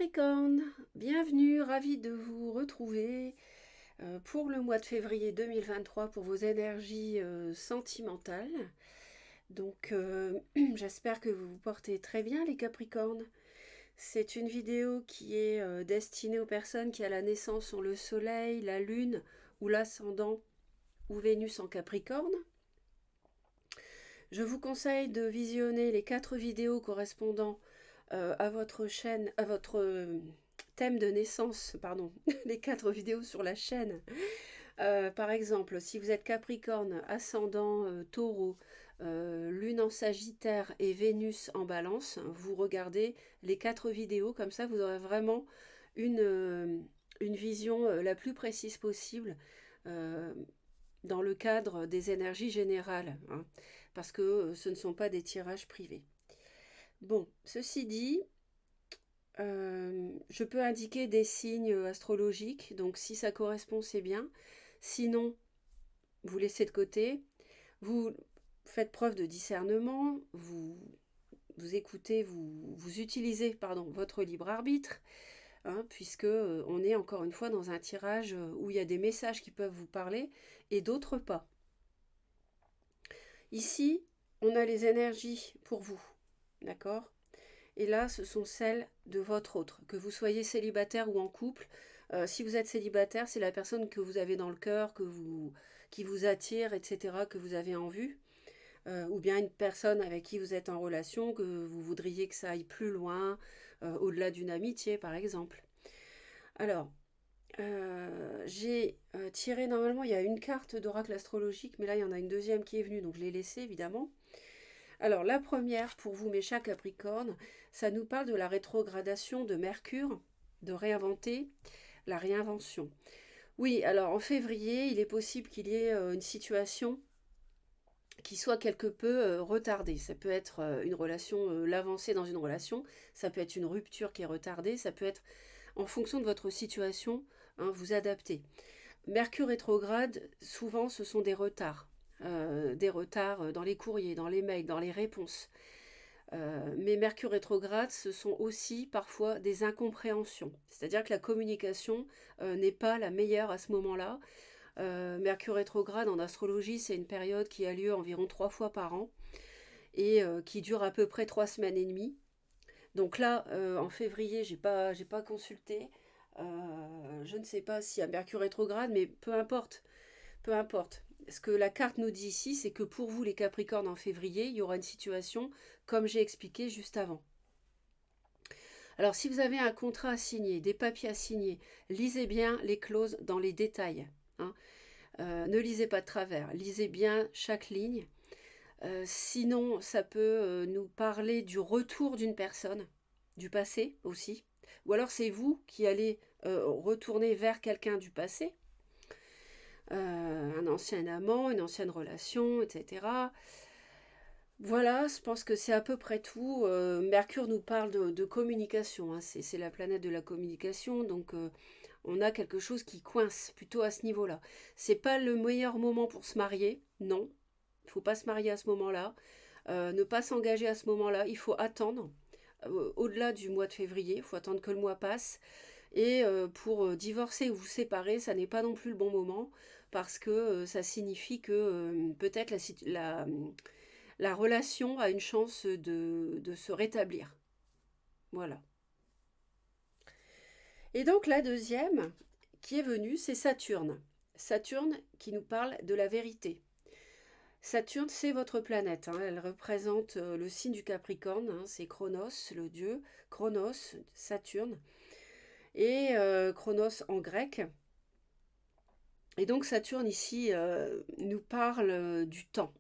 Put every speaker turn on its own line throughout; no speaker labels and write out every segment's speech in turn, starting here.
Capricorne, bienvenue, ravi de vous retrouver pour le mois de février 2023 pour vos énergies sentimentales. Donc j'espère que vous vous portez très bien les Capricornes. C'est une vidéo qui est destinée aux personnes qui à la naissance ont le soleil, la lune ou l'ascendant ou Vénus en Capricorne. Je vous conseille de visionner les 4 vidéos correspondant à votre chaîne, à votre thème de naissance, pardon, les 4 vidéos sur la chaîne. Par exemple, si vous êtes Capricorne, ascendant Taureau, Lune en Sagittaire et Vénus en Balance, vous regardez les 4 vidéos, comme ça vous aurez vraiment une vision la plus précise possible dans le cadre des énergies générales, hein, parce que ce ne sont pas des tirages privés. Bon, ceci dit, je peux indiquer des signes astrologiques, donc si ça correspond, c'est bien. Sinon, vous laissez de côté. Vous faites preuve de discernement, vous écoutez, vous utilisez votre libre arbitre, hein, puisque on est encore une fois dans un tirage où il y a des messages qui peuvent vous parler et d'autres pas. Ici, on a les énergies pour vous, d'accord ? Et là, ce sont celles de votre autre. Que vous soyez célibataire ou en couple, si vous êtes célibataire, c'est la personne que vous avez dans le cœur, qui vous attire, etc., que vous avez en vue. Ou bien une personne avec qui vous êtes en relation, que vous voudriez que ça aille plus loin, au-delà d'une amitié, par exemple. Alors, j'ai tiré, normalement, il y a une carte d'oracle astrologique, mais là, il y en a une deuxième qui est venue, donc je l'ai laissée, évidemment. Alors, la première, pour vous, mes chers Capricornes, ça nous parle de la rétrogradation de Mercure, de réinventer la réinvention. Oui, alors en février, il est possible qu'il y ait une situation qui soit quelque peu retardée. Ça peut être une relation, l'avancée dans une relation, ça peut être une rupture qui est retardée, ça peut être en fonction de votre situation, hein, vous adapter. Mercure rétrograde, souvent ce sont des retards dans les courriers, dans les mails, dans les réponses. Mais Mercure rétrograde, ce sont aussi parfois des incompréhensions. C'est-à-dire que la communication n'est pas la meilleure à ce moment-là. Mercure rétrograde en astrologie, c'est une période qui a lieu environ 3 fois par an et qui dure à peu près 3 semaines et demie. Donc là, en février, j'ai pas consulté. Je ne sais pas s'il y a Mercure rétrograde, mais peu importe. Peu importe. Ce que la carte nous dit ici, c'est que pour vous, les Capricornes, en février, il y aura une situation comme j'ai expliqué juste avant. Alors, si vous avez un contrat à signer, des papiers à signer, lisez bien les clauses dans les détails, hein. Ne lisez pas de travers, lisez bien chaque ligne. Sinon, ça peut nous parler du retour d'une personne, du passé aussi. Ou alors c'est vous qui allez retourner vers quelqu'un du passé, un ancien amant, une ancienne relation, etc. Voilà, je pense que c'est à peu près tout. Mercure nous parle de communication, hein, c'est la planète de la communication, donc on a quelque chose qui coince plutôt à ce niveau-là. C'est pas le meilleur moment pour se marier, non. Il ne faut pas se marier à ce moment-là. Ne pas s'engager à ce moment-là. Il faut attendre au-delà du mois de février. Il faut attendre que le mois passe. Et pour divorcer ou vous séparer, ça n'est pas non plus le bon moment parce que ça signifie que peut-être la relation a une chance de se rétablir. Voilà. Et donc la deuxième qui est venue, c'est Saturne. Saturne qui nous parle de la vérité. Saturne, c'est votre planète, hein. Elle représente le signe du Capricorne, hein. C'est Chronos, le dieu. Chronos, Saturne. Et Chronos en grec. Et donc Saturne ici nous parle du temps.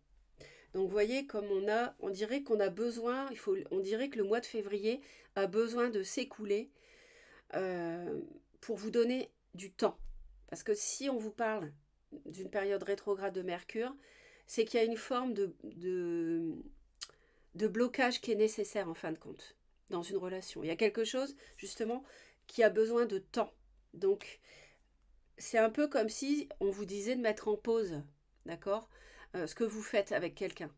Donc vous voyez comme on dirait qu'on a besoin, on dirait que le mois de février a besoin de s'écouler pour vous donner du temps. Parce que si on vous parle d'une période rétrograde de Mercure, c'est qu'il y a une forme de blocage qui est nécessaire en fin de compte dans une relation. Il y a quelque chose justement qui a besoin de temps. Donc c'est un peu comme si on vous disait de mettre en pause, d'accord, ce que vous faites avec quelqu'un.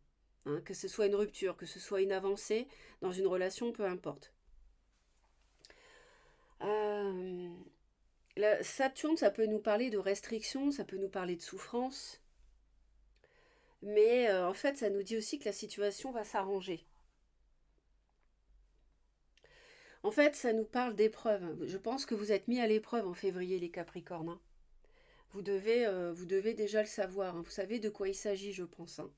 Hein, que ce soit une rupture, que ce soit une avancée dans une relation, peu importe. Saturne, ça peut nous parler de restrictions, ça peut nous parler de souffrance, mais en fait, ça nous dit aussi que la situation va s'arranger. En fait, ça nous parle d'épreuves. Je pense que vous êtes mis à l'épreuve en février, les Capricornes, hein. Vous devez déjà le savoir, hein. Vous savez de quoi il s'agit, je pense, hein.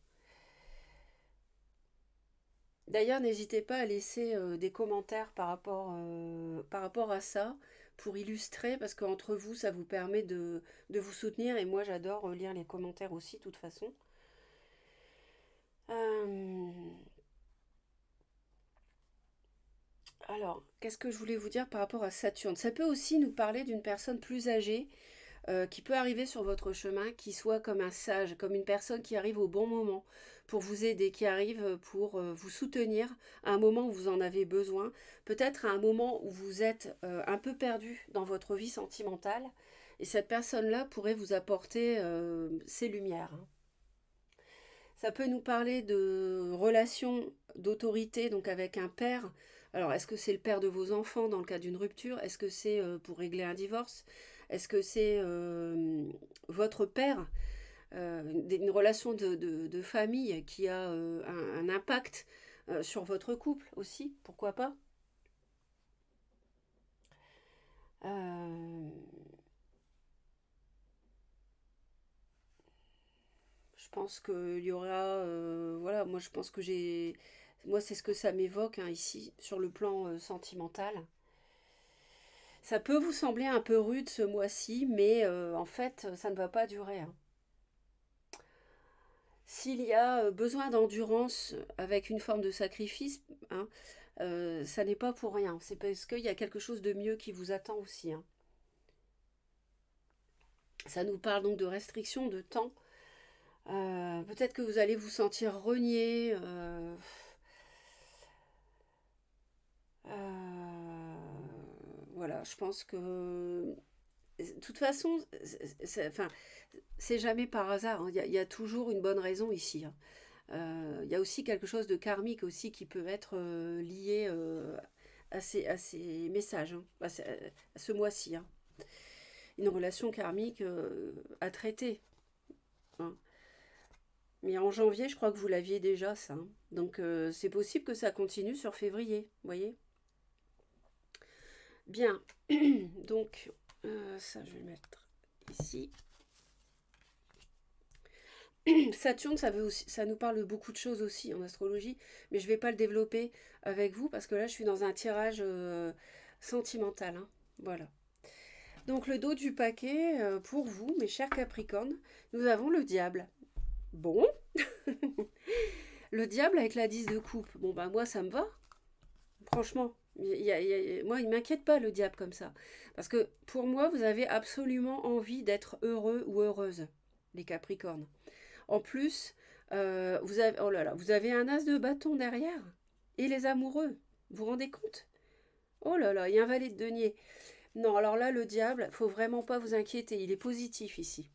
D'ailleurs, n'hésitez pas à laisser des commentaires par rapport à ça pour illustrer, parce qu'entre vous, ça vous permet de vous soutenir. Et moi, j'adore lire les commentaires aussi, de toute façon. Euh, alors, qu'est-ce que je voulais vous dire par rapport à Saturne? Ça peut aussi nous parler d'une personne plus âgée qui peut arriver sur votre chemin, qui soit comme un sage, comme une personne qui arrive au bon moment pour vous aider, qui arrive pour vous soutenir à un moment où vous en avez besoin, peut-être à un moment où vous êtes un peu perdu dans votre vie sentimentale, et cette personne-là pourrait vous apporter ses lumières, hein. Ça peut nous parler de relations d'autorité, donc avec un père. Alors, est-ce que c'est le père de vos enfants dans le cas d'une rupture? Est-ce que c'est pour régler un divorce? Est-ce que c'est votre père? Une relation de famille qui a un impact sur votre couple aussi, pourquoi pas? Euh, je pense qu'il y aura... voilà, moi je pense que j'ai... Moi c'est ce que ça m'évoque hein, ici, sur le plan sentimental. Ça peut vous sembler un peu rude ce mois-ci, mais en fait ça ne va pas durer, hein. S'il y a besoin d'endurance avec une forme de sacrifice, hein, ça n'est pas pour rien. C'est parce qu'il y a quelque chose de mieux qui vous attend aussi, hein. Ça nous parle donc de restrictions de temps. Peut-être que vous allez vous sentir renié. Euh, voilà, je pense que... De toute façon, enfin, c'est jamais par hasard, hein. Il y a toujours une bonne raison ici, hein. Il y a aussi quelque chose de karmique aussi qui peut être lié à ces messages, hein, à ce mois-ci, hein. Une relation karmique à traiter, hein. Mais en janvier, je crois que vous l'aviez déjà, ça, hein. Donc c'est possible que ça continue sur février, vous voyez. Bien, donc ça je vais le mettre ici. Saturne, ça nous parle de beaucoup de choses aussi en astrologie, mais je ne vais pas le développer avec vous parce que là, je suis dans un tirage sentimental, hein. Voilà. Donc, le dos du paquet, pour vous, mes chers Capricornes, nous avons le diable. Bon, le diable avec la 10 de coupe. Bon, bah, moi, ça me va. Franchement, moi, il ne m'inquiète pas le diable comme ça. Parce que pour moi, vous avez absolument envie d'être heureux ou heureuse, les Capricornes. En plus, vous avez, oh là là, vous avez un as de bâton derrière. Et les amoureux, vous vous rendez compte? Oh là là, il y a un valet de denier. Non, alors là, le diable, faut vraiment pas vous inquiéter, il est positif ici.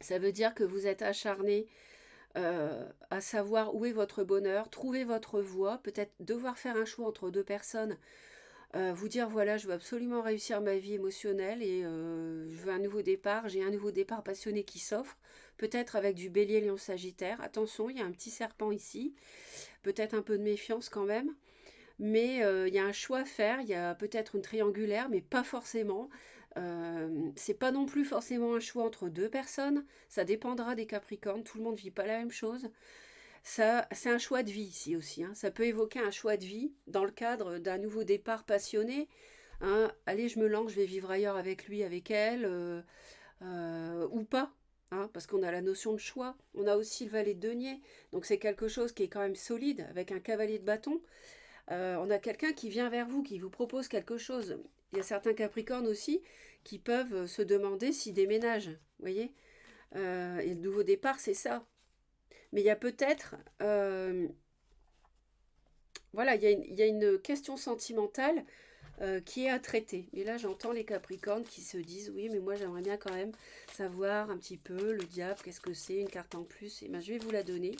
Ça veut dire que vous êtes acharné à savoir où est votre bonheur, trouver votre voie, peut-être devoir faire un choix entre deux personnes, vous dire voilà, je veux absolument réussir ma vie émotionnelle et je veux un nouveau départ, j'ai un nouveau départ passionné qui s'offre, peut-être avec du bélier lion sagittaire. Attention, il y a un petit serpent ici, peut-être un peu de méfiance quand même, mais il y a un choix à faire, il y a peut-être une triangulaire, mais pas forcément. C'est pas non plus forcément un choix entre deux personnes, ça dépendra des Capricornes, tout le monde vit pas la même chose. Ça, c'est un choix de vie ici aussi, hein. Ça peut évoquer un choix de vie dans le cadre d'un nouveau départ passionné, hein. Allez, je me lance, je vais vivre ailleurs avec lui, avec elle, ou pas, hein, parce qu'on a la notion de choix. On a aussi le valet de denier, donc c'est quelque chose qui est quand même solide, avec un cavalier de bâton. On a quelqu'un qui vient vers vous, qui vous propose quelque chose. Il y a certains Capricornes aussi qui peuvent se demander s'ils déménagent, vous voyez. Et le nouveau départ, c'est ça. Mais il y a peut-être, voilà, il y a une question sentimentale qui est à traiter. Et là, j'entends les Capricornes qui se disent, oui, mais moi, j'aimerais bien quand même savoir un petit peu le diable, qu'est-ce que c'est, une carte en plus. Et ben, je vais vous la donner.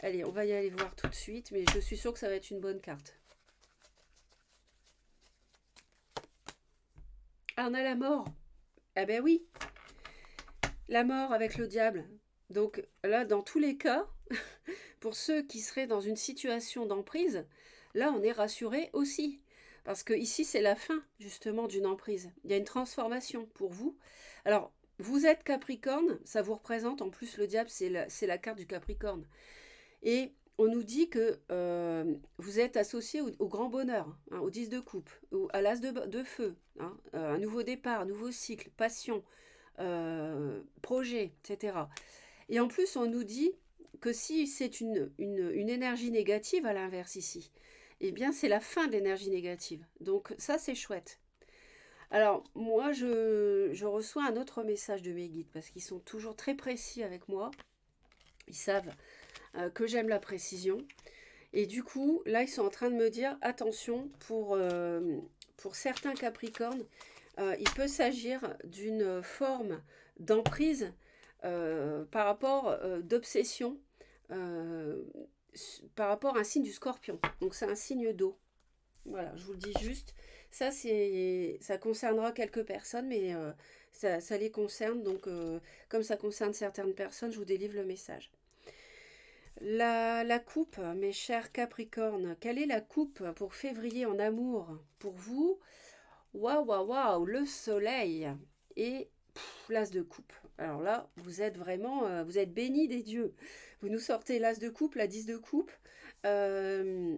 Allez, on va y aller voir tout de suite, mais je suis sûre que ça va être une bonne carte. Ah, on a la mort. Ah ben oui, la mort avec le diable. Donc là, dans tous les cas, pour ceux qui seraient dans une situation d'emprise, là, on est rassuré aussi. Parce que ici, c'est la fin, justement, d'une emprise. Il y a une transformation pour vous. Alors, vous êtes Capricorne, ça vous représente, en plus, le diable, c'est la carte du Capricorne. Et on nous dit que vous êtes associé au grand bonheur, hein, au 10 de coupe, à l'as de feu, hein, un nouveau départ, un nouveau cycle, passion, projet, etc. Et en plus, on nous dit que si c'est une énergie négative, à l'inverse ici, eh bien c'est la fin de l'énergie négative. Donc ça, c'est chouette. Alors, moi, je reçois un autre message de mes guides, parce qu'ils sont toujours très précis avec moi. Ils savent que j'aime la précision. Et du coup, là, ils sont en train de me dire, attention, pour certains Capricornes, il peut s'agir d'une forme d'emprise par rapport d'obsession euh, par rapport à un signe du Scorpion. Donc c'est un signe d'eau. Voilà, je vous le dis juste. Ça concernera quelques personnes, mais ça les concerne. Donc comme ça concerne certaines personnes, je vous délivre le message. La coupe, mes chers Capricornes, quelle est la coupe pour février en amour pour vous? Waouh, waouh, waouh, le soleil et l'as de coupe. Alors là, vous êtes vraiment, vous êtes bénis des dieux. Vous nous sortez l'as de coupe, la 10 de coupe. Euh,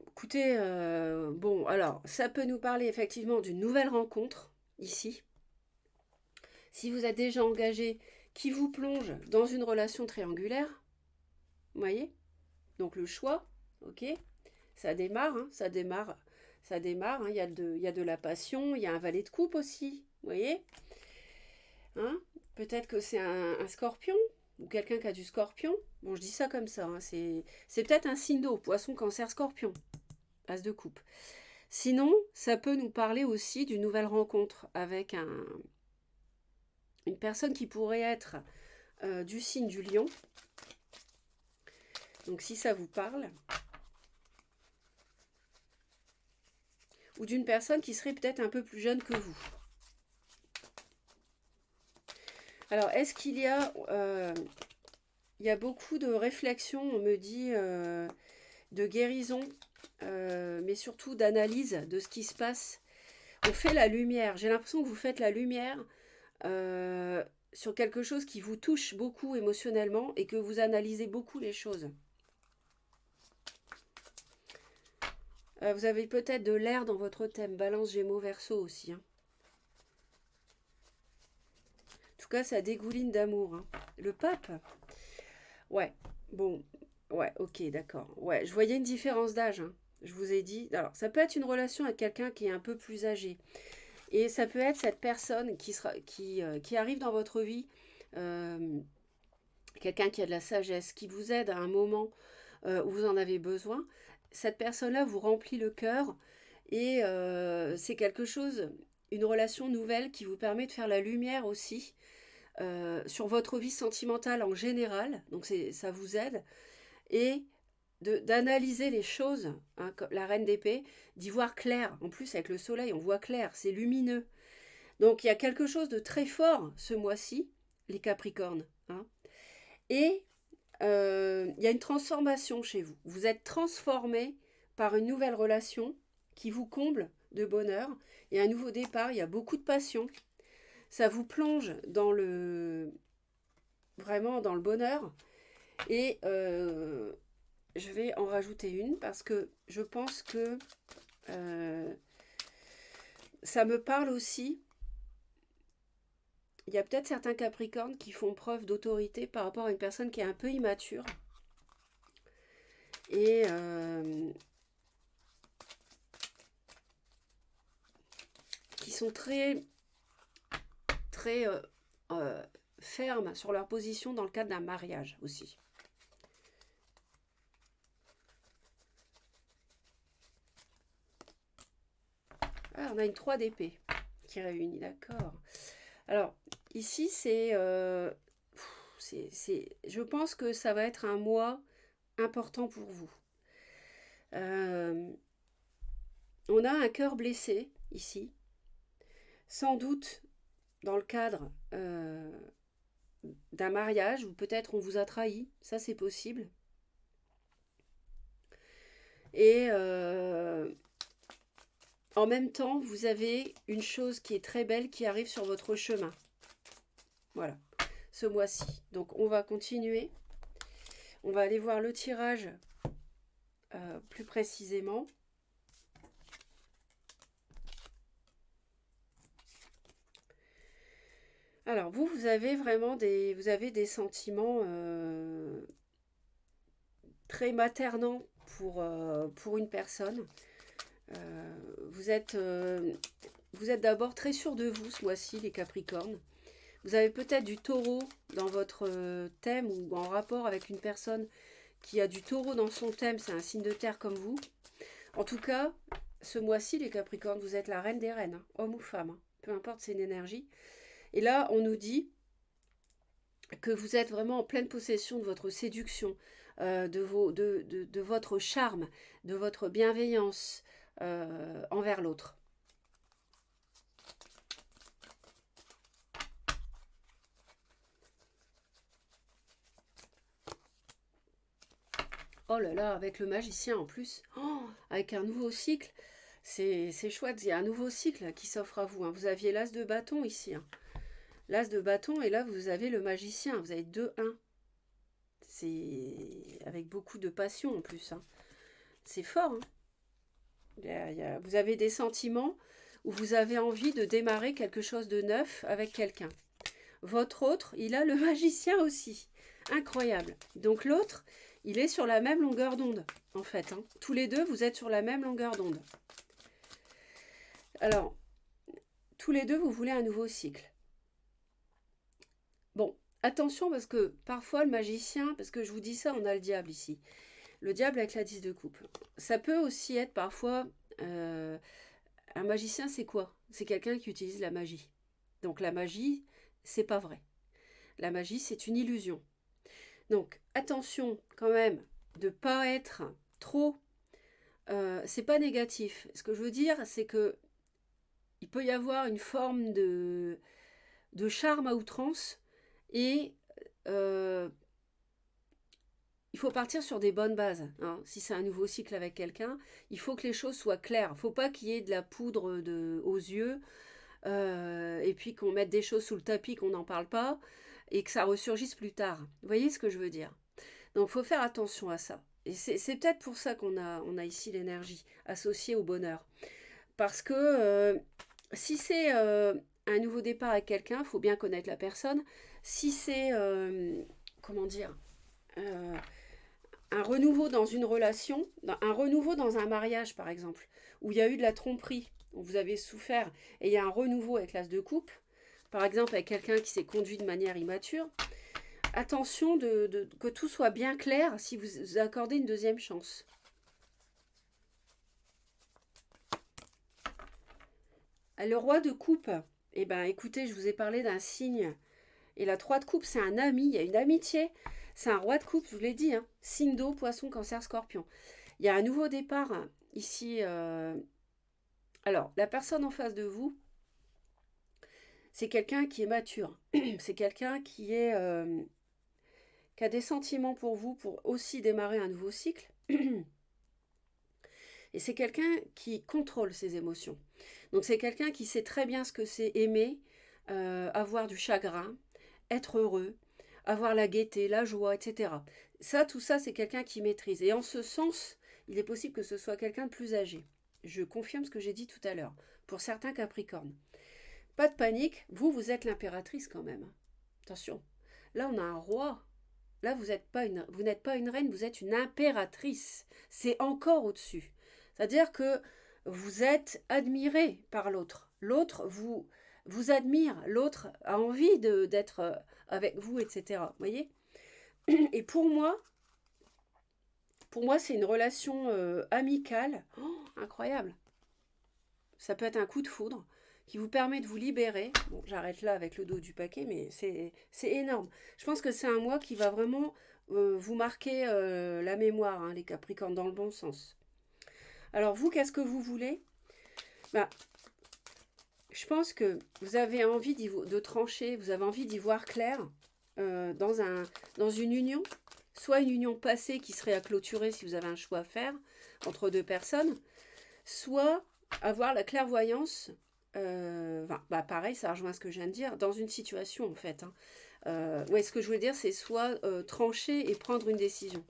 Écoutez, bon, alors, ça peut nous parler effectivement d'une nouvelle rencontre, ici. Si vous êtes déjà engagé, qui vous plonge dans une relation triangulaire, vous voyez? Donc le choix, ok? Ça démarre, hein, ça démarre, hein, il y a de la passion, il y a un valet de coupe aussi, vous voyez? Hein? Peut-être que c'est un scorpion, ou quelqu'un qui a du scorpion. Bon, je dis ça comme ça, hein, c'est peut-être un signe d'eau, poisson, cancer, scorpion, as de coupe. Sinon, ça peut nous parler aussi d'une nouvelle rencontre avec une personne qui pourrait être du signe du lion. Donc si ça vous parle. Ou d'une personne qui serait peut-être un peu plus jeune que vous. Alors, est-ce qu'il y a... il y a beaucoup de réflexions, on me dit, de guérison, mais surtout d'analyse de ce qui se passe. On fait la lumière. J'ai l'impression que vous faites la lumière euh, sur quelque chose qui vous touche beaucoup émotionnellement et que vous analysez beaucoup les choses. Vous avez peut-être de l'air dans votre thème, Balance, Gémeaux, Verseau aussi. Hein. En tout cas, ça dégouline d'amour. Hein. Le pape. Ouais, bon, ouais, ok, d'accord. Ouais, je voyais une différence d'âge, hein. Je vous ai dit. Alors, ça peut être une relation avec quelqu'un qui est un peu plus âgé. Et ça peut être cette personne qui arrive dans votre vie, euh, quelqu'un qui a de la sagesse, qui vous aide à un moment où vous en avez besoin. Cette personne-là vous remplit le cœur et c'est quelque chose, une relation nouvelle qui vous permet de faire la lumière aussi sur votre vie sentimentale en général, donc ça vous aide, et d'analyser les choses, hein, comme la reine d'épée, d'y voir clair. En plus, avec le soleil, on voit clair, c'est lumineux. Donc, il y a quelque chose de très fort ce mois-ci, les Capricornes. Hein. Et il y a une transformation chez vous. Vous êtes transformé par une nouvelle relation qui vous comble de bonheur. Il y a un nouveau départ, il y a beaucoup de passion. Ça vous plonge dans vraiment dans le bonheur. Et je vais en rajouter une parce que je pense que ça me parle aussi. Il y a peut-être certains Capricornes qui font preuve d'autorité par rapport à une personne qui est un peu immature. Et qui sont très, très fermes sur leur position dans le cadre d'un mariage aussi. Ah, on a une 3 d'épée qui réunit, d'accord. Alors, ici, je pense que ça va être un mois important pour vous. Euh, on a un cœur blessé ici, sans doute dans le cadre d'un mariage, ou peut-être on vous a trahi, ça c'est possible. Et en même temps, vous avez une chose qui est très belle qui arrive sur votre chemin. Voilà, ce mois-ci. Donc on va continuer. On va aller voir le tirage plus précisément. Alors vous avez vraiment des sentiments très maternants pour une personne. Vous êtes d'abord très sûr de vous ce mois-ci, les Capricornes. Vous avez peut-être du taureau dans votre thème ou en rapport avec une personne qui a du taureau dans son thème. C'est un signe de terre comme vous. En tout cas, ce mois-ci, les Capricornes, vous êtes la reine des reines, hein, homme ou femme, hein, peu importe, c'est une énergie. Et là, on nous dit que vous êtes vraiment en pleine possession de votre séduction, de votre charme, de votre bienveillance envers l'autre. Oh là là, avec le magicien en plus, oh, avec un nouveau cycle, c'est chouette, il y a un nouveau cycle qui s'offre à vous. Hein. Vous aviez l'as de bâton ici, hein. L'as de bâton, et là vous avez le magicien, vous avez 2-1. C'est avec beaucoup de passion en plus. Hein. C'est fort. Hein. Vous avez des sentiments où vous avez envie de démarrer quelque chose de neuf avec quelqu'un. Votre autre, il a le magicien aussi. Incroyable. Donc l'autre, il est sur la même longueur d'onde, en fait. Hein. Tous les deux, vous êtes sur la même longueur d'onde. Alors, tous les deux, vous voulez un nouveau cycle. Bon, attention parce que parfois le magicien, parce que je vous dis ça, on a le diable ici. Le diable avec la 10 de coupe. Ça peut aussi être parfois... un magicien, c'est quoi? C'est quelqu'un qui utilise la magie. Donc la magie, c'est pas vrai. La magie, c'est une illusion. Donc attention quand même de pas être trop... c'est pas négatif. Ce que je veux dire, c'est que il peut y avoir une forme de charme à outrance et il faut partir sur des bonnes bases. Hein. Si c'est un nouveau cycle avec quelqu'un, il faut que les choses soient claires. Il ne faut pas qu'il y ait de la poudre aux yeux et puis qu'on mette des choses sous le tapis, qu'on n'en parle pas et que ça ressurgisse plus tard. Vous voyez ce que je veux dire? Donc il faut faire attention à ça. Et c'est peut-être pour ça qu'on a ici l'énergie associée au bonheur. Parce que si c'est un nouveau départ avec quelqu'un, il faut bien connaître la personne. Si c'est, comment dire, un renouveau dans une relation, un renouveau dans un mariage par exemple, où il y a eu de la tromperie, où vous avez souffert, et il y a un renouveau avec l'as de coupe, par exemple avec quelqu'un qui s'est conduit de manière immature, attention que tout soit bien clair si vous accordez une deuxième chance. Le roi de coupe, eh ben écoutez, je vous ai parlé d'un signe, et la 3 de coupe, c'est un ami, il y a une amitié, c'est un roi de coupe, je vous l'ai dit, hein, signe d'eau, poisson, cancer, scorpion. Il y a un nouveau départ ici. Alors, la personne en face de vous, c'est quelqu'un qui est mature, c'est quelqu'un qui a des sentiments pour vous, pour aussi démarrer un nouveau cycle. Et c'est quelqu'un qui contrôle ses émotions. Donc c'est quelqu'un qui sait très bien ce que c'est aimer, avoir du chagrin, être heureux, avoir la gaieté, la joie, etc. Tout ça, c'est quelqu'un qui maîtrise. Et en ce sens, il est possible que ce soit quelqu'un de plus âgé. Je confirme ce que j'ai dit tout à l'heure, pour certains Capricornes. Pas de panique, vous êtes l'impératrice quand même. Attention, là on a un roi. Là, vous n'êtes pas une reine, vous êtes une impératrice. C'est encore au-dessus. C'est-à-dire que vous êtes admiré par l'autre. L'autre vous admire. L'autre a envie d'être avec vous, etc. Vous voyez? Et pour moi, c'est une relation amicale. Oh, incroyable. Ça peut être un coup de foudre qui vous permet de vous libérer. Bon, j'arrête là avec le dos du paquet, mais c'est énorme. Je pense que c'est un mois qui va vraiment vous marquer la mémoire, hein, les Capricornes, dans le bon sens. Alors vous, qu'est-ce que vous voulez? Bah, je pense que vous avez envie de trancher, vous avez envie d'y voir clair dans une union, soit une union passée qui serait à clôturer si vous avez un choix à faire entre deux personnes, soit avoir la clairvoyance, pareil, ça rejoint ce que je viens de dire, dans une situation en fait. Hein. Ouais, ce que je veux dire, c'est soit trancher et prendre une décision.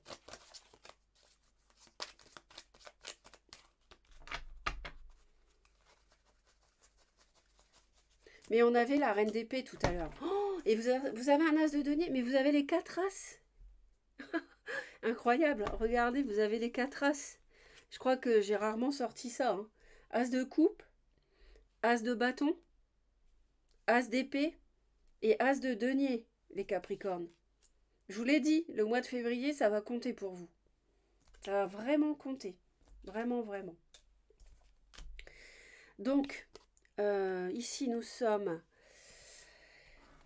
Mais on avait la reine d'épée tout à l'heure. Oh, et vous avez un as de denier, mais vous avez les 4 as. Incroyable, regardez, vous avez les 4 as. Je crois que j'ai rarement sorti ça. Hein. As de coupe, as de bâton, as d'épée et as de denier, les Capricornes. Je vous l'ai dit, le mois de février, ça va compter pour vous. Ça va vraiment compter. Vraiment, vraiment. Donc, ici, nous sommes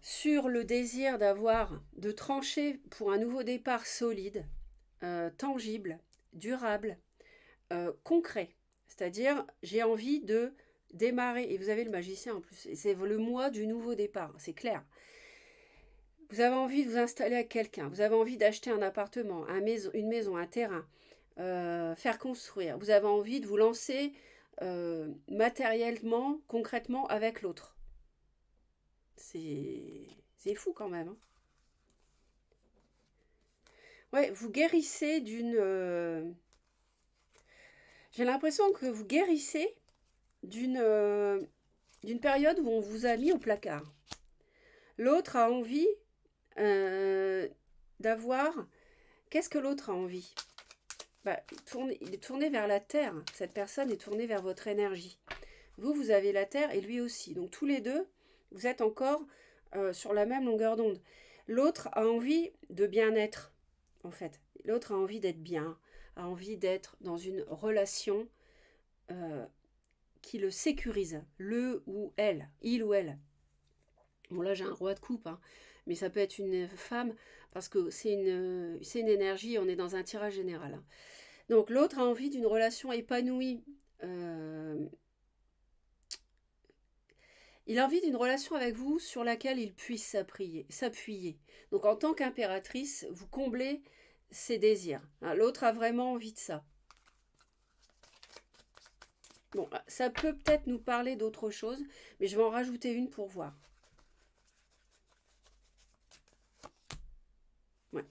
sur le désir de trancher pour un nouveau départ solide, tangible, durable, concret. C'est-à-dire, j'ai envie de démarrer, et vous avez le magicien en plus, c'est le mois du nouveau départ, c'est clair. Vous avez envie de vous installer avec quelqu'un, vous avez envie d'acheter un appartement, une maison, un terrain, faire construire, vous avez envie de vous lancer matériellement, concrètement avec l'autre. C'est fou quand même. Hein. Ouais, vous guérissez j'ai l'impression que vous guérissez d'une période où on vous a mis au placard. L'autre a envie d'avoir... Qu'est-ce que l'autre a envie? Il est tourné vers la terre. Cette personne est tournée vers votre énergie. Vous avez la terre et lui aussi. Donc tous les deux, vous êtes encore sur la même longueur d'onde. L'autre a envie de bien-être, en fait. L'autre a envie d'être bien, a envie d'être dans une relation qui le sécurise, le ou elle, il ou elle. Bon là j'ai un roi de coupe, hein, mais ça peut être une femme, parce que c'est une énergie, on est dans un tirage général. Hein. Donc l'autre a envie d'une relation épanouie. Il a envie d'une relation avec vous sur laquelle il puisse s'appuyer. Donc en tant qu'impératrice, vous comblez ses désirs. Hein, l'autre a vraiment envie de ça. Bon, ça peut peut-être nous parler d'autre chose, mais je vais en rajouter une pour voir. Ouais.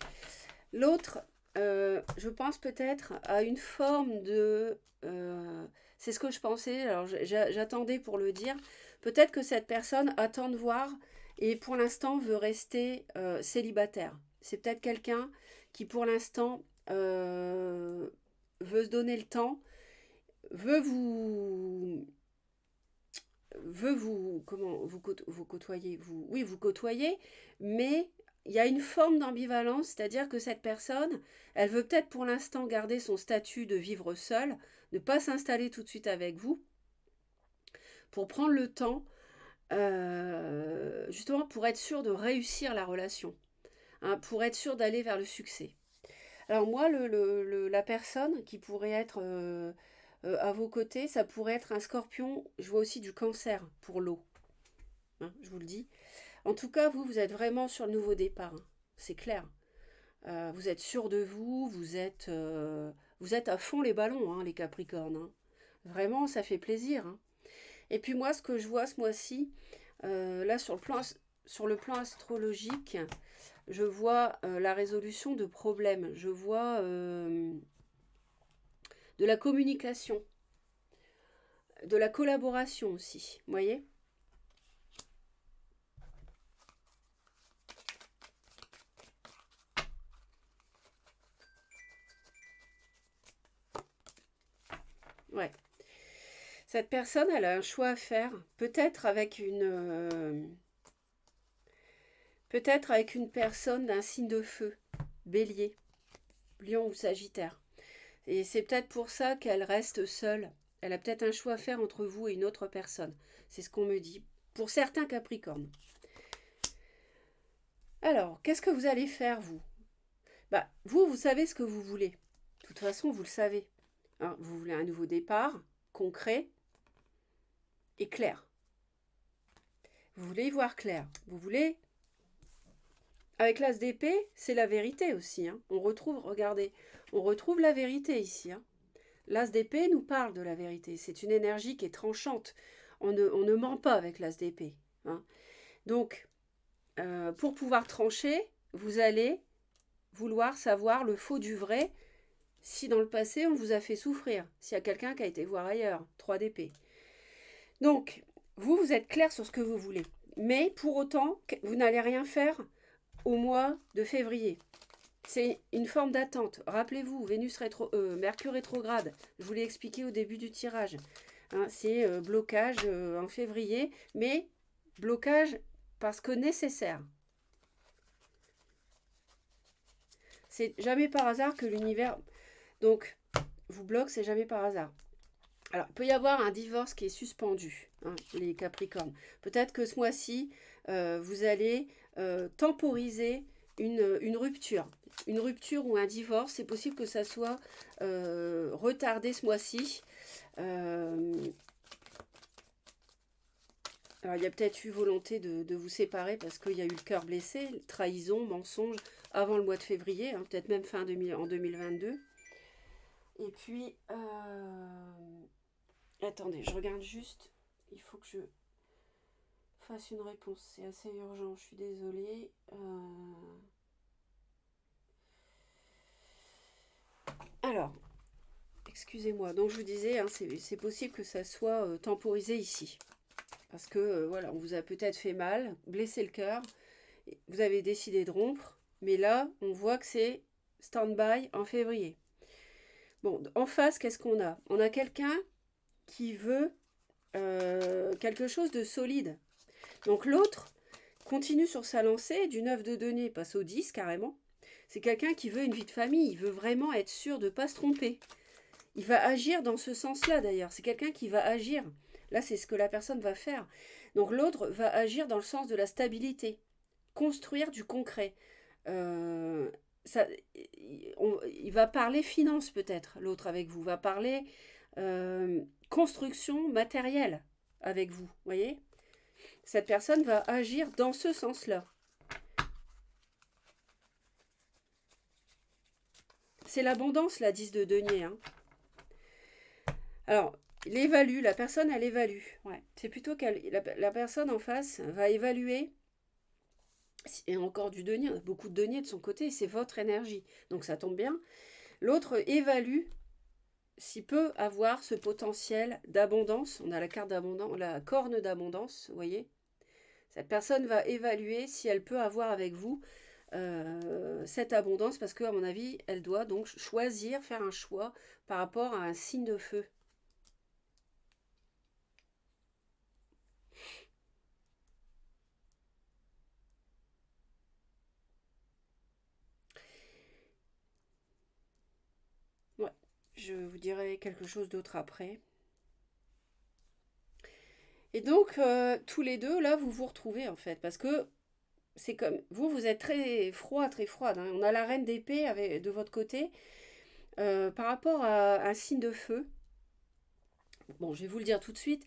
L'autre, je pense peut-être à une forme de... c'est ce que je pensais, alors j'attendais pour le dire. Peut-être que cette personne attend de voir et pour l'instant veut rester célibataire. C'est peut-être quelqu'un qui pour l'instant veut se donner le temps, veut vous vous côtoyer, vous côtoyer, mais il y a une forme d'ambivalence, c'est-à-dire que cette personne, elle veut peut-être pour l'instant garder son statut de vivre seule, ne pas s'installer tout de suite avec vous, pour prendre le temps, justement pour être sûr de réussir la relation, hein, pour être sûr d'aller vers le succès. Alors moi, la personne qui pourrait être à vos côtés, ça pourrait être un scorpion, je vois aussi du cancer pour l'eau, hein, je vous le dis. En tout cas, vous êtes vraiment sur le nouveau départ, hein, c'est clair. Vous êtes sûr de vous, vous êtes à fond les ballons, hein, les Capricornes. Hein. Vraiment, ça fait plaisir. Hein. Et puis moi, ce que je vois ce mois-ci, là sur le plan astrologique, je vois la résolution de problèmes. Je vois de la communication, de la collaboration aussi. Vous voyez ? Ouais. Cette personne, elle a un choix à faire, peut-être avec une personne d'un signe de feu, Bélier, Lion ou Sagittaire. Et c'est peut-être pour ça qu'elle reste seule. Elle a peut-être un choix à faire entre vous et une autre personne. C'est ce qu'on me dit. Pour certains Capricornes. Alors, qu'est-ce que vous allez faire, vous ? Vous savez ce que vous voulez. De toute façon, vous le savez. Hein, vous voulez un nouveau départ, concret. et clair. Vous voulez y voir clair. Vous voulez... Avec l'as d'épée, c'est la vérité aussi. Hein. On retrouve, regardez, on retrouve la vérité ici. Hein. L'as d'épée nous parle de la vérité. C'est une énergie qui est tranchante. On ne ment pas avec l'as d'épée. Hein. Donc, pour pouvoir trancher, vous allez vouloir savoir le faux du vrai si dans le passé on vous a fait souffrir. S'il y a quelqu'un qui a été voir ailleurs. 3 d'épée. Donc, vous êtes clair sur ce que vous voulez. Mais pour autant, vous n'allez rien faire au mois de février. C'est une forme d'attente. Rappelez-vous, Mercure rétrograde, je vous l'ai expliqué au début du tirage. Hein, c'est blocage en février, mais blocage parce que nécessaire. C'est jamais par hasard que l'univers... Donc, vous bloque, c'est jamais par hasard. Alors, il peut y avoir un divorce qui est suspendu, hein, les Capricornes. Peut-être que ce mois-ci, vous allez temporiser une rupture. Une rupture ou un divorce, c'est possible que ça soit retardé ce mois-ci. Alors, il y a peut-être eu volonté de vous séparer parce qu'il y a eu le cœur blessé, trahison, mensonge, avant le mois de février, hein, peut-être même en 2022. Et puis, attendez, je regarde juste, il faut que je fasse une réponse, c'est assez urgent, je suis désolée. Alors, excusez-moi, donc je vous disais, hein, c'est possible que ça soit temporisé ici. Parce que, voilà, on vous a peut-être fait mal, blessé le cœur, vous avez décidé de rompre, mais là, on voit que c'est stand-by en février. Bon, en face, qu'est-ce qu'on a? On a quelqu'un qui veut quelque chose de solide. Donc l'autre continue sur sa lancée, du 9 de denier passe au 10 carrément. C'est quelqu'un qui veut une vie de famille, il veut vraiment être sûr de ne pas se tromper. Il va agir dans ce sens-là d'ailleurs, c'est quelqu'un qui va agir. Là, c'est ce que la personne va faire. Donc l'autre va agir dans le sens de la stabilité, construire du concret. Il va parler finance peut-être, l'autre avec vous, va parler construction matérielle avec vous, voyez. Cette personne va agir dans ce sens-là. C'est l'abondance, la 10 de denier. Hein. Alors, la personne, elle évalue. Ouais. C'est plutôt que la personne en face va évaluer. Et encore du denier, on a beaucoup de denier de son côté, c'est votre énergie. Donc ça tombe bien. L'autre évalue s'il peut avoir ce potentiel d'abondance. On a la carte d'abondance, la corne d'abondance, vous voyez. Cette personne va évaluer si elle peut avoir avec vous cette abondance, parce qu'à mon avis, elle doit donc choisir, faire un choix par rapport à un signe de feu. Ouais, je vous dirai quelque chose d'autre après. Et donc, tous les deux, là, vous vous retrouvez, en fait, parce que c'est comme... Vous êtes très froide. Hein. On a la reine d'épée de votre côté. Par rapport à un signe de feu, bon, je vais vous le dire tout de suite,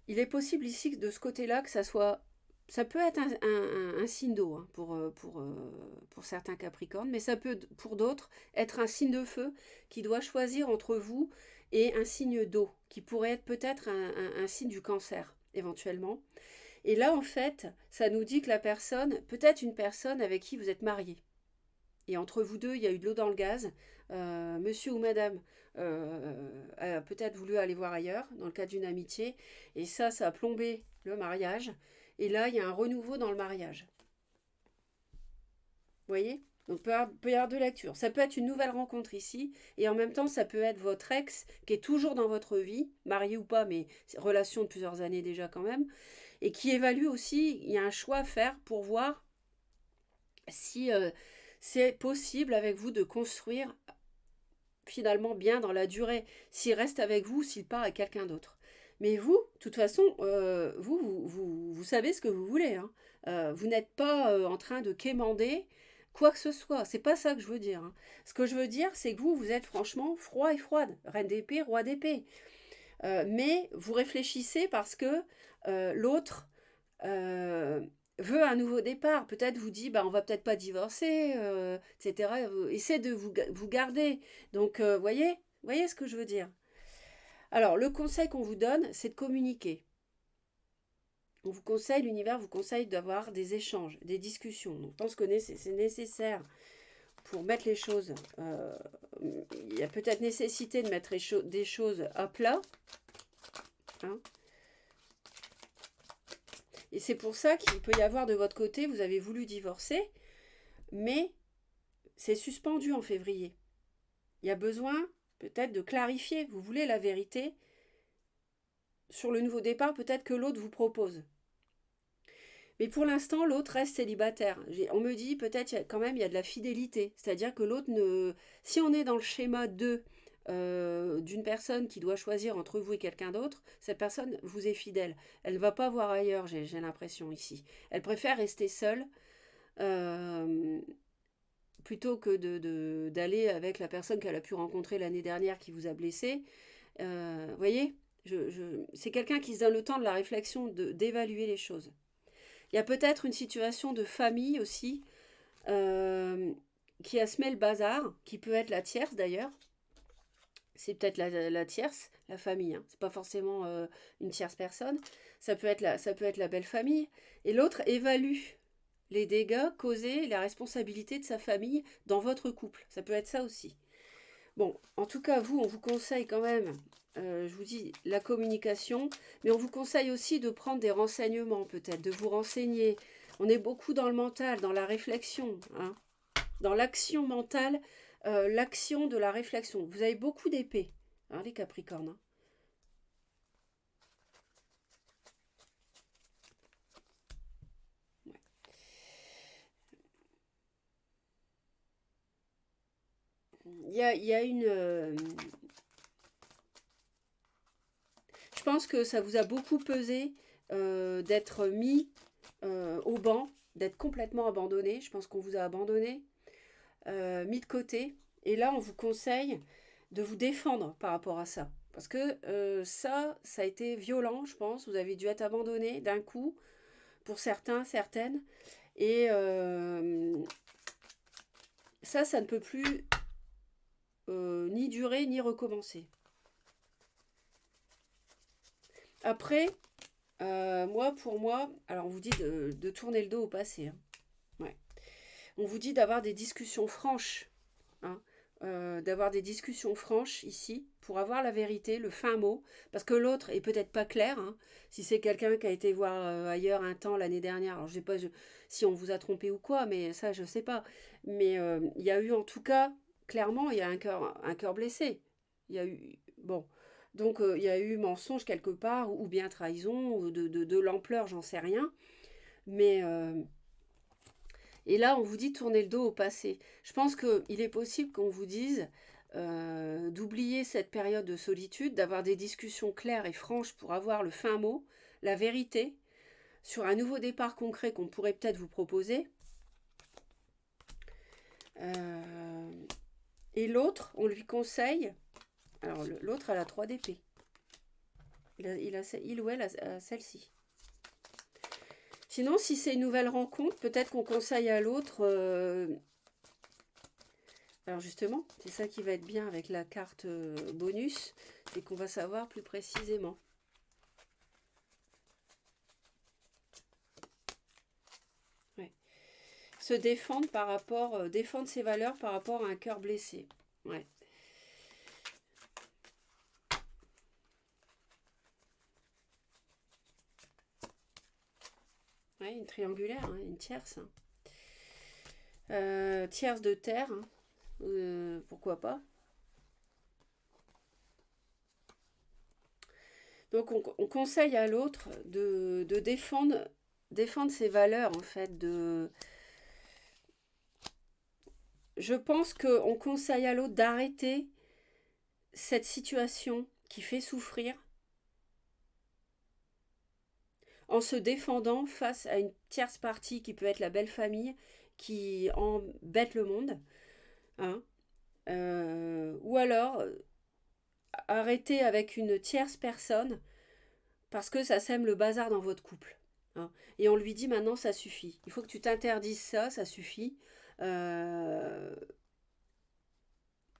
il est possible ici, de ce côté-là, que ça soit... Ça peut être un signe d'eau hein, pour certains Capricornes, mais ça peut, pour d'autres, être un signe de feu qui doit choisir entre vous et un signe d'eau, qui pourrait être peut-être un signe du cancer, éventuellement. Et là, en fait, ça nous dit que la personne, peut-être une personne avec qui vous êtes marié, et entre vous deux, il y a eu de l'eau dans le gaz, monsieur ou madame a peut-être voulu aller voir ailleurs, dans le cadre d'une amitié, et ça a plombé le mariage, et là, il y a un renouveau dans le mariage. Vous voyez? Donc, peut y avoir deux lectures. Ça peut être une nouvelle rencontre ici, et en même temps, ça peut être votre ex qui est toujours dans votre vie, marié ou pas, mais relation de plusieurs années déjà quand même, et qui évalue aussi, il y a un choix à faire pour voir si c'est possible avec vous de construire finalement bien dans la durée, s'il reste avec vous, s'il part à quelqu'un d'autre. Mais vous, de toute façon, vous savez ce que vous voulez. Hein. Vous n'êtes pas en train de quémander quoi que ce soit. C'est pas ça que je veux dire. Hein. Ce que je veux dire, c'est que vous êtes franchement froid et froide. Reine d'épée, roi d'épée. Mais vous réfléchissez parce que l'autre veut un nouveau départ. Peut-être vous dit, bah, on va peut-être pas divorcer, etc. Essaie de vous garder. Donc, voyez ce que je veux dire. Alors, le conseil qu'on vous donne, c'est de communiquer. On vous conseille, l'univers vous conseille d'avoir des échanges, des discussions. Donc, je pense que c'est nécessaire pour mettre les choses. Il y a peut-être nécessité de mettre des choses à plat. Hein. Et c'est pour ça qu'il peut y avoir de votre côté, vous avez voulu divorcer, mais c'est suspendu en février. Il y a besoin peut-être de clarifier. Vous voulez la vérité sur le nouveau départ, peut-être que l'autre vous propose. Mais pour l'instant, l'autre reste célibataire. On me dit peut-être quand même il y a de la fidélité. C'est-à-dire que l'autre ne... Si on est dans le schéma d'une personne qui doit choisir entre vous et quelqu'un d'autre, cette personne vous est fidèle. Elle ne va pas voir ailleurs, j'ai l'impression ici. Elle préfère rester seule plutôt que d'aller avec la personne qu'elle a pu rencontrer l'année dernière qui vous a blessé. Voyez, c'est quelqu'un qui se donne le temps de la réflexion, d'évaluer les choses. Il y a peut-être une situation de famille aussi qui a semé le bazar, qui peut être la tierce d'ailleurs. C'est peut-être la tierce, la famille. Hein. C'est pas forcément une tierce personne. Ça peut être la belle famille. Et l'autre évalue les dégâts causés, la responsabilité de sa famille dans votre couple. Ça peut être ça aussi. Bon, en tout cas, on vous conseille quand même, je vous dis, la communication, mais on vous conseille aussi de prendre des renseignements peut-être, de vous renseigner. On est beaucoup dans le mental, dans la réflexion, hein, dans l'action mentale, l'action de la réflexion. Vous avez beaucoup d'épées, hein, les Capricornes. Hein. Il y a une... je pense que ça vous a beaucoup pesé d'être mis au banc, d'être complètement abandonné. Je pense qu'on vous a abandonné, mis de côté. Et là, on vous conseille de vous défendre par rapport à ça. Parce que ça a été violent, je pense. Vous avez dû être abandonné d'un coup, pour certains, certaines. Et ça ne peut plus ni durer, ni recommencer. Après, pour moi, alors on vous dit de tourner le dos au passé. Hein. Ouais. On vous dit d'avoir des discussions franches. Hein. D'avoir des discussions franches ici pour avoir la vérité, le fin mot, parce que l'autre est peut-être pas clair. Hein. Si c'est quelqu'un qui a été voir ailleurs un temps l'année dernière, alors je sais pas si on vous a trompé ou quoi, mais ça je sais pas. Mais il y a eu en tout cas, clairement, il y a un cœur blessé. Il y a eu bon. Donc il y a eu mensonge quelque part, ou bien trahison, ou de l'ampleur, j'en sais rien. Mais et là, on vous dit de tourner le dos au passé. Je pense qu'il est possible qu'on vous dise d'oublier cette période de solitude, d'avoir des discussions claires et franches pour avoir le fin mot, la vérité, sur un nouveau départ concret qu'on pourrait peut-être vous proposer. Et l'autre, on lui conseille... Alors, l'autre a la 3 d'épée. Il ou elle a celle-ci. Sinon, si c'est une nouvelle rencontre, peut-être qu'on conseille à l'autre... alors justement, c'est ça qui va être bien avec la carte bonus, c'est qu'on va savoir plus précisément. Ouais. Se défendre par rapport... défendre ses valeurs par rapport à un cœur blessé. Ouais. Ouais, une triangulaire, hein, une tierce. Hein. Tierce de terre, hein. Pourquoi pas. Donc on conseille à l'autre de défendre ses valeurs en fait. Je pense qu'on conseille à l'autre d'arrêter cette situation qui fait souffrir en se défendant face à une tierce partie qui peut être la belle famille qui embête le monde. Hein. Ou alors arrêter avec une tierce personne parce que ça sème le bazar dans votre couple. Hein. Et on lui dit maintenant ça suffit. Il faut que tu t'interdises ça, ça suffit. Euh,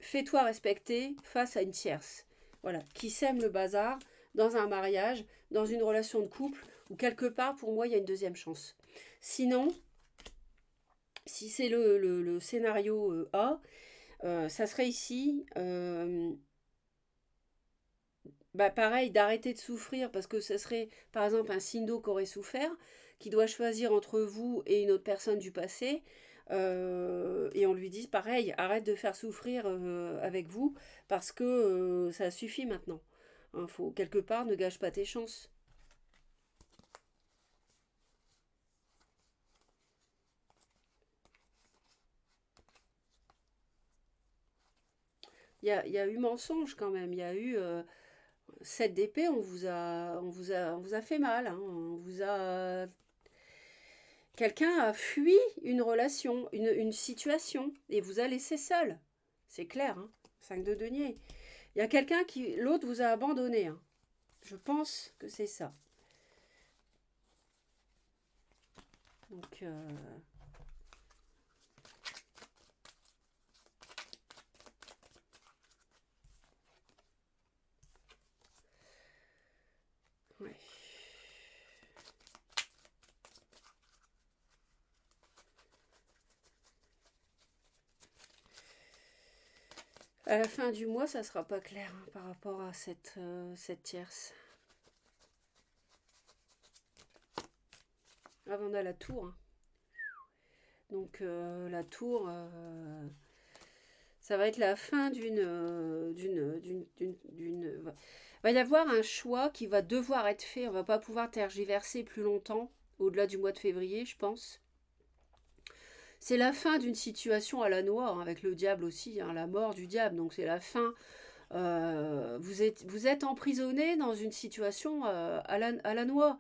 Fais-toi respecter face à une tierce. Voilà, qui sème le bazar dans un mariage, dans une relation de couple, ou quelque part, pour moi, il y a une deuxième chance. Sinon, si c'est le scénario A, ça serait ici, bah pareil, d'arrêter de souffrir parce que ce serait par exemple un sindo qui aurait souffert, qui doit choisir entre vous et une autre personne du passé, et on lui dit pareil, arrête de faire souffrir avec vous parce que ça suffit maintenant. Hein, faut quelque part ne gâche pas tes chances. Il y a eu mensonge quand même, il y a eu 7 d'épée, on vous a fait mal, hein, on vous a quelqu'un a fui une relation, une situation, et vous a laissé seul. C'est clair, hein. 5 de denier. Il y a quelqu'un qui, l'autre vous a abandonné. Hein. Je pense que c'est ça. Donc, ouais. À la fin du mois, ça sera pas clair hein, par rapport à cette tierce. Ah, on a la tour. Hein. Donc, la tour, ça va être la fin va y avoir un choix qui va devoir être fait. On va pas pouvoir tergiverser plus longtemps, au-delà du mois de février, je pense. C'est la fin d'une situation à la noix, hein, avec le diable aussi, hein, la mort du diable. Donc c'est la fin. Vous êtes emprisonné dans une situation à la noix.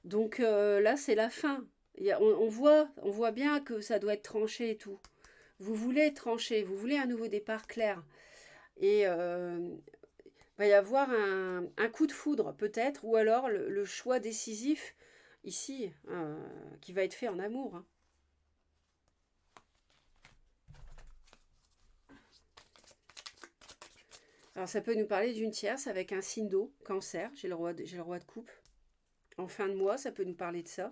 Donc là, c'est la fin. On voit bien que ça doit être tranché et tout. Vous voulez trancher, vous voulez un nouveau départ clair. Et va y avoir un coup de foudre peut-être, ou alors le choix décisif ici, qui va être fait en amour. Hein. Alors ça peut nous parler d'une tierce avec un signe d'eau, cancer, j'ai le roi de coupe. En fin de mois, ça peut nous parler de ça.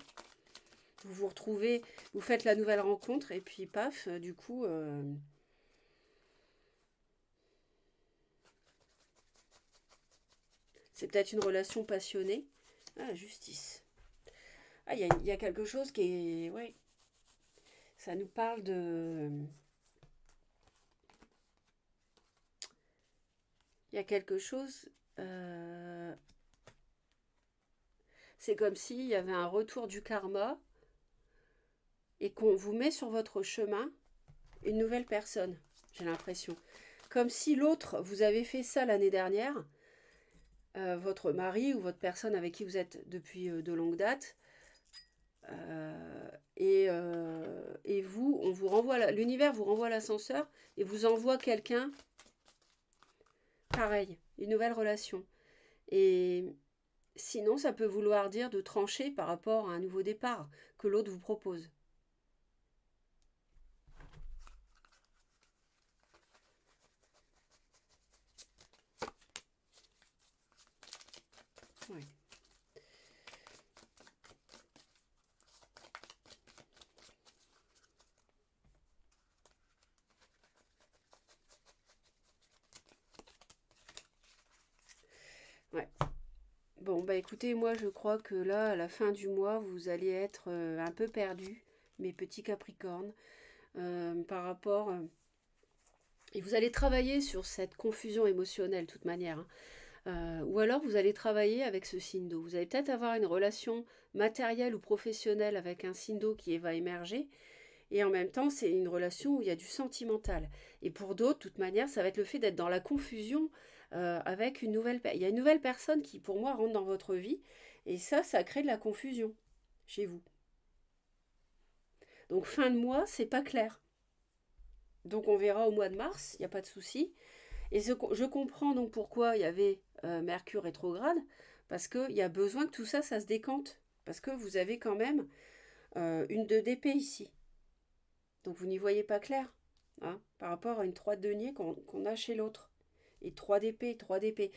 Vous vous retrouvez, vous faites la nouvelle rencontre et puis paf, du coup, c'est peut-être une relation passionnée. Ah, justice. Ah, il y a quelque chose qui est... Ouais, ça nous parle de... Il y a quelque chose... c'est comme s'il y avait un retour du karma et qu'on vous met sur votre chemin une nouvelle personne, j'ai l'impression. Comme si l'autre, vous avez fait ça l'année dernière, votre mari ou votre personne avec qui vous êtes depuis de longue date, et vous, on vous renvoie, l'univers vous renvoie l'ascenseur et vous envoie quelqu'un pareil, une nouvelle relation. Et sinon, ça peut vouloir dire de trancher par rapport à un nouveau départ que l'autre vous propose. Ouais. Ouais. Bon, bah écoutez, moi je crois que là, à la fin du mois, vous allez être un peu perdus, mes petits Capricornes, par rapport... et vous allez travailler sur cette confusion émotionnelle, de toute manière. Hein. Ou alors vous allez travailler avec ce signe d'eau. Vous allez peut-être avoir une relation matérielle ou professionnelle avec un signe d'eau qui va émerger. Et en même temps, c'est une relation où il y a du sentimental. Et pour d'autres, de toute manière, ça va être le fait d'être dans la confusion avec une nouvelle personne. Il y a une nouvelle personne qui, pour moi, rentre dans votre vie. Et ça crée de la confusion chez vous. Donc fin de mois, c'est pas clair. Donc on verra au mois de mars, il n'y a pas de souci. Et je comprends donc pourquoi il y avait Mercure rétrograde, parce qu'il y a besoin que tout ça, ça se décante. Parce que vous avez quand même une 2 d'épée ici. Donc vous n'y voyez pas clair, hein, par rapport à une 3 de denier qu'on a chez l'autre. Et 3 d'épée, 3 d'épée.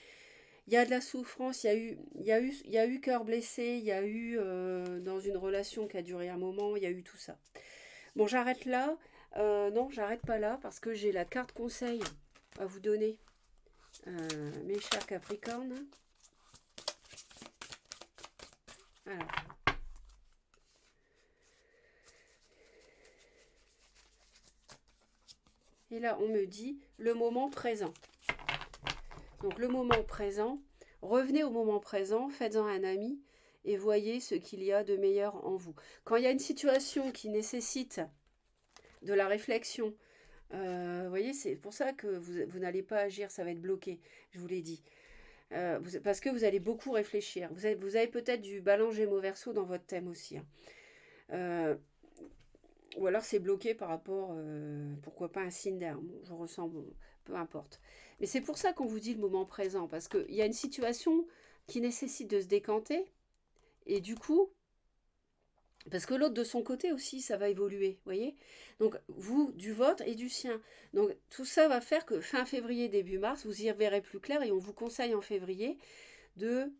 Il y a de la souffrance, il y a eu cœur blessé, il y a eu dans une relation qui a duré un moment, il y a eu tout ça. Bon, j'arrête là. Non, j'arrête pas là parce que j'ai la carte conseil à vous donner, mes chers Capricornes. Alors, et là, on me dit le moment présent. Donc, le moment présent, revenez au moment présent, faites-en un ami et voyez ce qu'il y a de meilleur en vous. Quand il y a une situation qui nécessite de la réflexion, vous voyez, c'est pour ça que vous n'allez pas agir, ça va être bloqué, je vous l'ai dit. Parce que vous allez beaucoup réfléchir. Vous avez peut-être du Balance Gémeaux Verseau dans votre thème aussi, hein. Euh, ou alors c'est bloqué par rapport, pourquoi pas un signe d'air. Bon, je ressens, bon, peu importe. Mais c'est pour ça qu'on vous dit le moment présent, parce qu'il y a une situation qui nécessite de se décanter, et du coup, parce que l'autre de son côté aussi, ça va évoluer, vous voyez. Donc vous, du vôtre et du sien. Donc tout ça va faire que fin février, début mars, vous y verrez plus clair, et on vous conseille en février de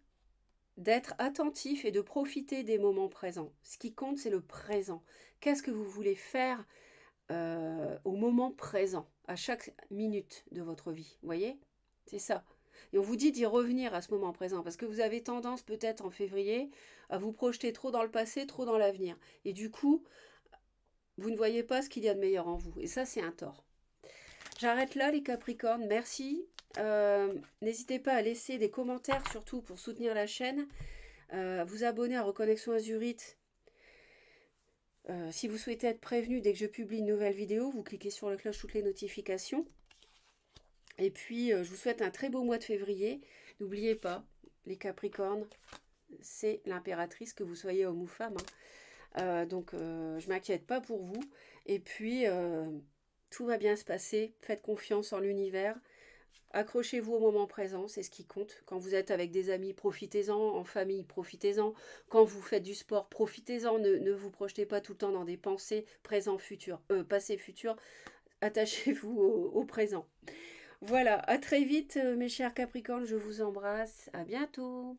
d'être attentif et de profiter des moments présents. Ce qui compte, c'est le présent. Qu'est-ce que vous voulez faire au moment présent, à chaque minute de votre vie, vous voyez? C'est ça. Et on vous dit d'y revenir à ce moment présent, parce que vous avez tendance peut-être en février à vous projeter trop dans le passé, trop dans l'avenir. Et du coup, vous ne voyez pas ce qu'il y a de meilleur en vous. Et ça, c'est un tort. J'arrête là, les Capricornes. Merci. N'hésitez pas à laisser des commentaires, surtout pour soutenir la chaîne. Vous abonner à Reconnexion Azurite. Si vous souhaitez être prévenu dès que je publie une nouvelle vidéo, vous cliquez sur la cloche toutes les notifications. Et puis, je vous souhaite un très beau mois de février. N'oubliez pas, les Capricornes, c'est l'impératrice, que vous soyez homme ou femme, hein. Donc, je ne m'inquiète pas pour vous. Et puis, tout va bien se passer. Faites confiance en l'univers. Accrochez-vous au moment présent, c'est ce qui compte. Quand vous êtes avec des amis, profitez-en. En famille, profitez-en. Quand vous faites du sport, profitez-en. Ne vous projetez pas tout le temps dans des pensées présent, futur, passé, futur. Attachez-vous au présent. Voilà, à très vite mes chers Capricornes, je vous embrasse. À bientôt.